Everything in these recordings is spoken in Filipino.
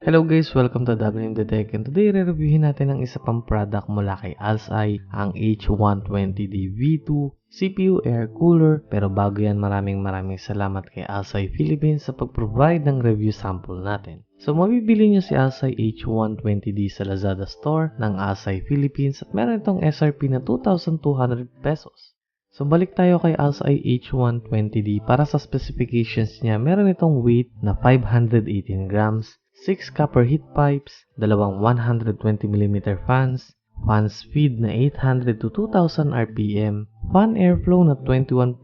Hello guys, welcome to WMD Tech, and today re-reviewin natin ang isa pang product mula kay ASI, ang H120D V2 CPU Air Cooler. Pero bago yan, maraming salamat kay ASI Philippines sa pag-provide ng review sample natin. So mabibili nyo si ASI H120D sa Lazada store ng ASI Philippines at meron itong SRP na 2,200 pesos. So balik tayo kay ASI H120D. Para sa specifications niya, meron itong weight na 518 grams, 6 copper heat pipes, dalawang 120mm fans, fan speed na 800 to 2000 RPM, fan airflow na 21.5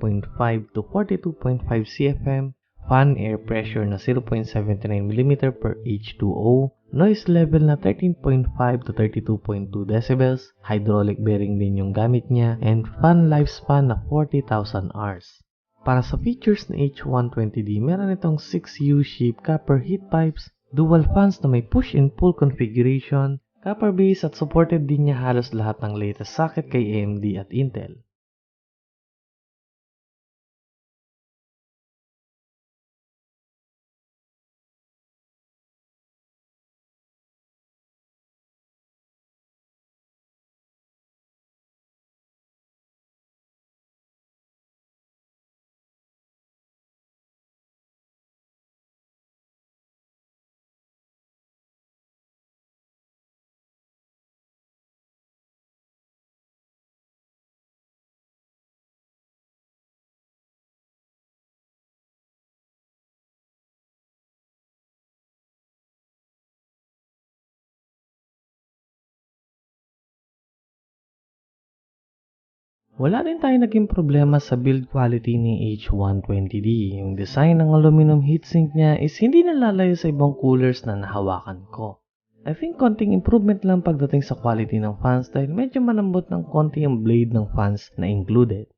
to 42.5 CFM, fan air pressure na 0.79mm per H2O, noise level na 13.5 to 32.2 decibels, hydraulic bearing din yung gamit niya, and fan lifespan na 40,000 hours. Para sa features ng H120D, meron itong 6 U-shaped copper heat pipes, dual fans na may push and pull configuration, copper base at supported din niya halos lahat ng latest socket kay AMD at Intel. Wala din tayo naging problema sa build quality ni H120D. Yung design ng aluminum heatsink niya is hindi nalalayo sa ibang coolers na nahawakan ko. I think konting improvement lang pagdating sa quality ng fans dahil medyo malambot ng konti ang blade ng fans na included.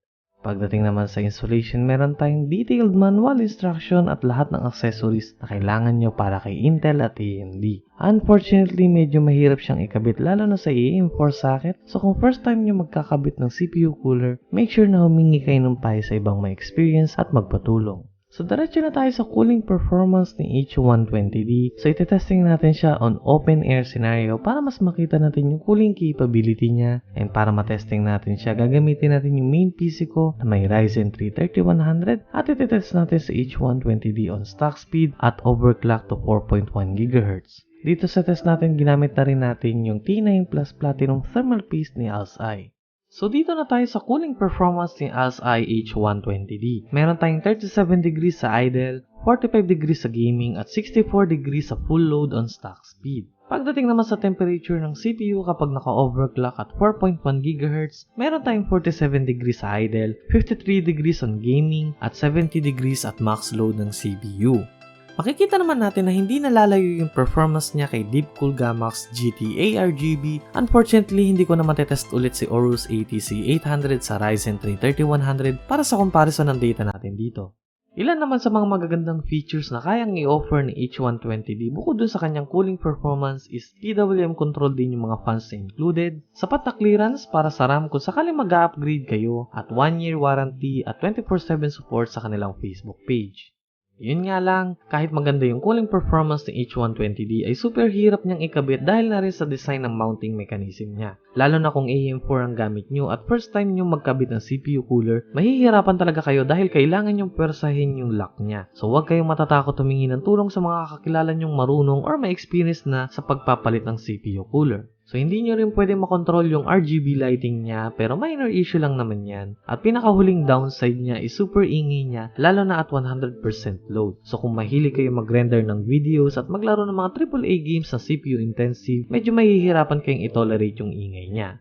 Pagdating naman sa installation, meron tayong detailed manual instruction at lahat ng accessories na kailangan nyo para kay Intel at AMD. Unfortunately, medyo mahirap siyang ikabit lalo na sa AM4 socket, so kung first time nyo magkakabit ng CPU cooler, make sure na humingi kayo ng payo sa ibang may experience at magpatulong. So diretso na tayo sa cooling performance ni H120D. So itetesting natin siya on open air scenario para mas makita natin yung cooling capability niya. And para matesting natin siya, gagamitin natin yung main PC ko na may Ryzen 3 3100 at itetest natin sa H120D on stock speed at overclock to 4.1 GHz. Dito sa test natin, ginamit na rin natin yung T9 Plus Platinum Thermal Paste ni ASI. So dito na tayo sa cooling performance ni ASI H120D. Meron tayong 37 degrees sa idle, 45 degrees sa gaming, at 64 degrees sa full load on stock speed. Pagdating naman sa temperature ng CPU kapag naka-overclock at 4.1 GHz, meron tayong 47 degrees sa idle, 53 degrees on gaming, at 70 degrees at max load ng CPU. Makikita naman natin na hindi nalalayo yung performance niya kay Deepcool Gamax GT ARGB. Unfortunately, hindi ko na matetest ulit si Aorus ATC 800 sa Ryzen 3 3100 para sa comparison ng data natin dito. Ilan naman sa mga magagandang features na kayang i-offer ni H120D bukod dun sa kanyang cooling performance is PWM control din yung mga fans na included, sapat na clearance para sa RAM kung sakaling mag-upgrade kayo, at 1-year warranty at 24/7 support sa kanilang Facebook page. Yun nga lang, kahit maganda yung cooling performance ng H120D ay super hirap niyang ikabit dahil na rin sa design ng mounting mechanism niya. Lalo na kung AM4 ang gamit nyo at first time nyo magkabit ng CPU cooler, mahihirapan talaga kayo dahil kailangan nyong pwersahin yung lock niya. So huwag kayong matatakot humingi ng tulong sa mga kakilala nyong marunong or may experience na sa pagpapalit ng CPU cooler. So hindi nyo rin pwede makontrol yung RGB lighting niya, pero minor issue lang naman yan. At pinakahuling downside niya is super ingay niya, lalo na at 100% load. So kung mahilig kayo mag-render ng videos at maglaro ng mga AAA games na CPU intensive, medyo mahihirapan kayong i-tolerate yung ingay niya.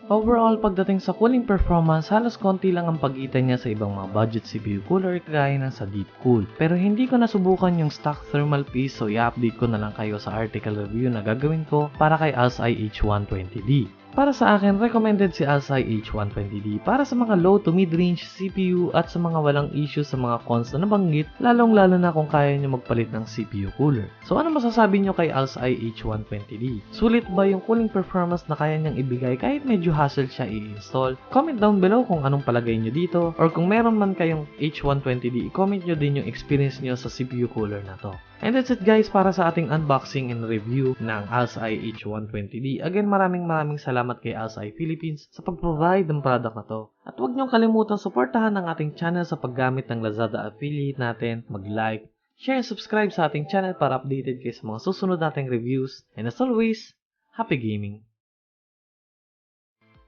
Overall, pagdating sa cooling performance, halos konti lang ang pagitan niya sa ibang mga budget CPU cooler kagaya ng sa Deepcool. Pero hindi ko nasubukan yung stock thermal paste, so i-update ko na lang kayo sa article review na gagawin ko para kay ASI H120D. Para sa akin, recommended si Alsai H120D para sa mga low to mid-range CPU at sa mga walang issue sa mga cons na nabanggit, lalong-lalo na kung kaya nyo magpalit ng CPU cooler. So ano masasabi nyo kay Alsai H120D? Sulit ba yung cooling performance na kaya niyang ibigay kahit medyo hassle siya i-install? Comment down below kung anong palagay nyo dito, or kung meron man kayong H120D, i-comment nyo din yung experience nyo sa CPU cooler na to. And that's it guys para sa ating unboxing and review ng Alsai H120D. Again, maraming salamat kay Alsai Philippines sa pag-provide ng product na to. At huwag niyong kalimutang suportahan ang ating channel sa paggamit ng Lazada affiliate natin, mag-like, share, and subscribe sa ating channel para updated kayo sa mga susunod nating reviews. And as always, happy gaming!